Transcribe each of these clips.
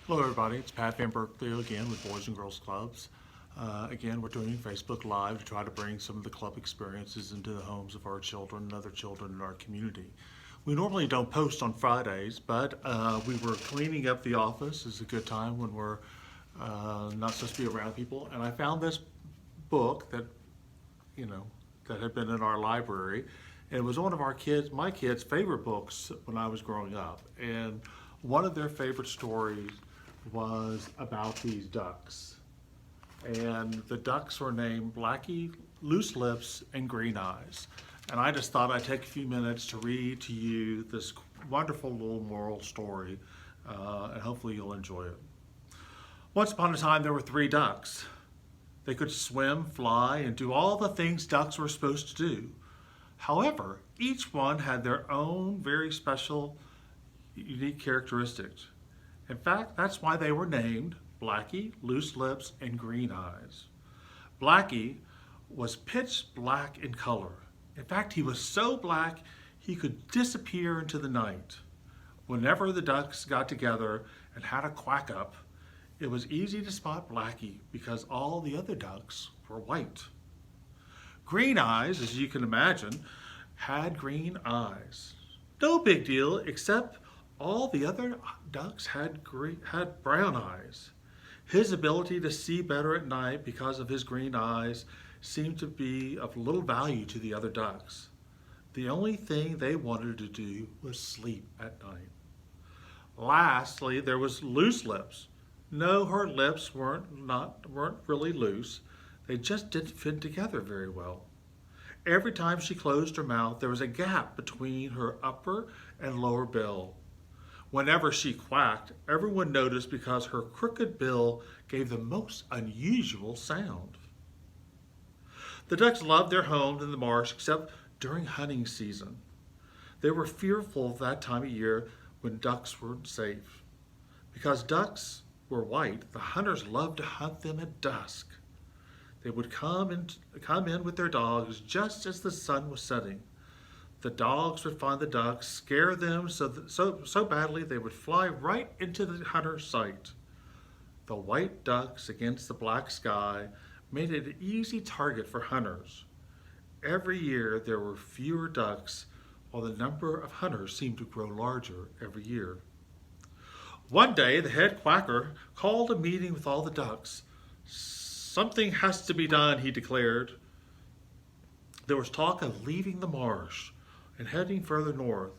Hello everybody, it's Pat Van Berkeley again with Boys and Girls Clubs. Again, we're doing Facebook Live to try to bring some of the club experiences into the homes of our children and other children in our community. We normally don't post on Fridays, but we were cleaning up the office. It's a good time when we're not supposed to be around people. And I found this book that had been in our library. And it was one of my kids' favorite books when I was growing up. And one of their favorite stories was about these ducks. And the ducks were named Blackie, Loose Lips, and Green Eyes. And I just thought I'd take a few minutes to read to you this wonderful little moral story, and hopefully you'll enjoy it. Once upon a time, there were 3 ducks. They could swim, fly, and do all the things ducks were supposed to do. However, each one had their own very special, unique characteristics. In fact, that's why they were named Blackie, Loose Lips, and Green Eyes. Blackie was pitch black in color. In fact, he was so black he could disappear into the night. Whenever the ducks got together and had a quack up, it was easy to spot Blackie because all the other ducks were white. Green Eyes, as you can imagine, had green eyes. No big deal, except all the other ducks had brown eyes. His ability to see better at night because of his green eyes seemed to be of little value to the other ducks. The only thing they wanted to do was sleep at night. Lastly, there was Loose Lips. No, her lips weren't really loose. They just didn't fit together very well. Every time she closed her mouth, there was a gap between her upper and lower bill. Whenever she quacked, everyone noticed because her crooked bill gave the most unusual sound. The ducks loved their homes in the marsh except during hunting season. They were fearful that time of year when ducks weren't safe. Because ducks were white, the hunters loved to hunt them at dusk. They would come in with their dogs just as the sun was setting. The dogs would find the ducks, scare them so badly they would fly right into the hunter's sight. The white ducks against the black sky made it an easy target for hunters. Every year there were fewer ducks, while the number of hunters seemed to grow larger every year. One day the head quacker called a meeting with all the ducks. Something has to be done, he declared. There was talk of leaving the marsh and heading further north,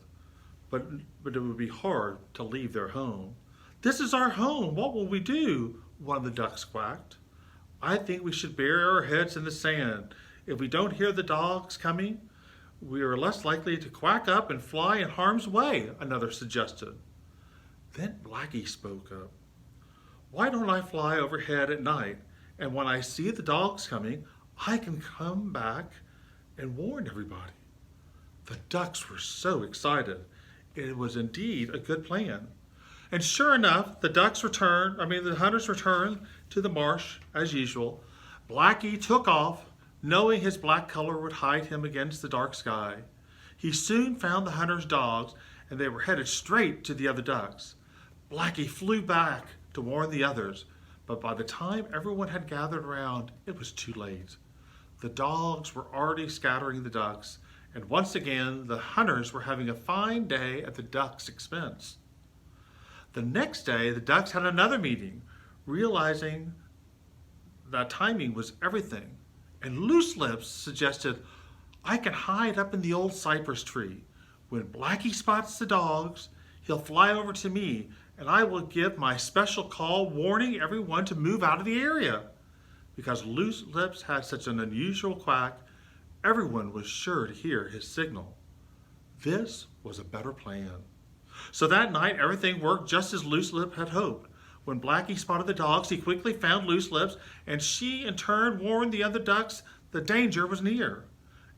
but it would be hard to leave their home. This is our home. What will we do? One of the ducks quacked. I think we should bury our heads in the sand. If we don't hear the dogs coming, we are less likely to quack up and fly in harm's way, another suggested. Then Blackie spoke up. Why don't I fly overhead at night, and when I see the dogs coming, I can come back and warn everybody. The ducks were so excited. It was indeed a good plan. And sure enough, the hunters returned to the marsh as usual. Blackie took off, knowing his black color would hide him against the dark sky. He soon found the hunters' dogs, and they were headed straight to the other ducks. Blackie flew back to warn the others, but by the time everyone had gathered around, it was too late. The dogs were already scattering the ducks, and once again, the hunters were having a fine day at the ducks' expense. The next day, the ducks had another meeting, realizing that timing was everything. And Loose Lips suggested, I can hide up in the old cypress tree. When Blackie spots the dogs, he'll fly over to me, and I will give my special call warning everyone to move out of the area. Because Loose Lips had such an unusual quack, everyone was sure to hear his signal. This was a better plan. So that night, everything worked just as Loose Lips had hoped. When Blackie spotted the dogs, he quickly found Loose Lips, and she in turn warned the other ducks the danger was near.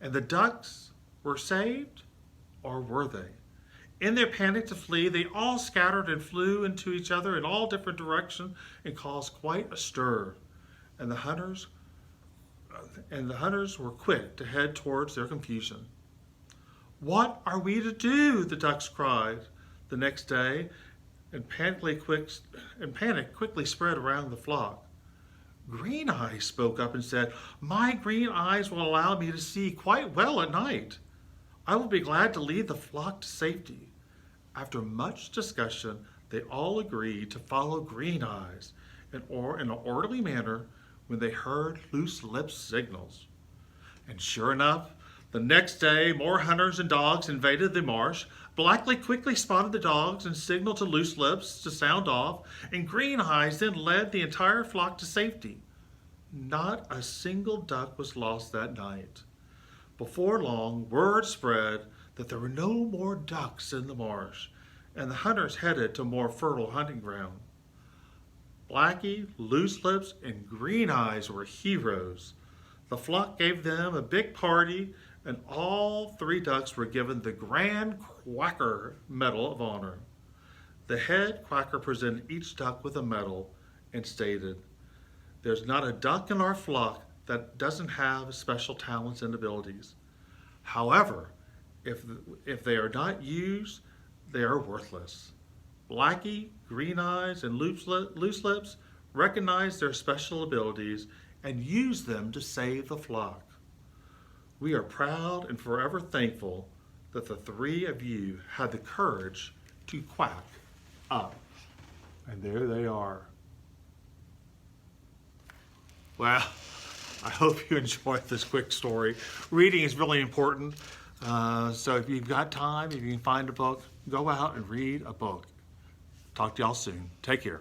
And the ducks were saved, or were they? In their panic to flee, they all scattered and flew into each other in all different directions and caused quite a stir. And the hunters were quick to head towards their confusion. What are we to do? The ducks cried the next day and panic quickly spread around the flock. Green Eyes spoke up and said, "My green eyes will allow me to see quite well at night. I will be glad to lead the flock to safety." After much discussion, they all agreed to follow Green Eyes in an orderly manner when they heard Loose Lips' signals. And sure enough, the next day more hunters and dogs invaded the marsh. Blackly quickly spotted the dogs and signaled to Loose Lips to sound off, and Green Eyes then led the entire flock to safety. Not a single duck was lost that night. Before long, word spread that there were no more ducks in the marsh, and the hunters headed to more fertile hunting ground. Blackie, Loose Lips, and Green Eyes were heroes. The flock gave them a big party, and all 3 ducks were given the Grand Quacker Medal of Honor. The head quacker presented each duck with a medal and stated, "There's not a duck in our flock that doesn't have special talents and abilities. However, if they are not used, they are worthless." Blackie, Green Eyes, and Loose Lips recognized their special abilities and used them to save the flock. We are proud and forever thankful that the 3 of you had the courage to quack up. And there they are. Well, I hope you enjoyed this quick story. Reading is really important. So if you've got time, if you can find a book, go out and read a book. Talk to y'all soon. Take care.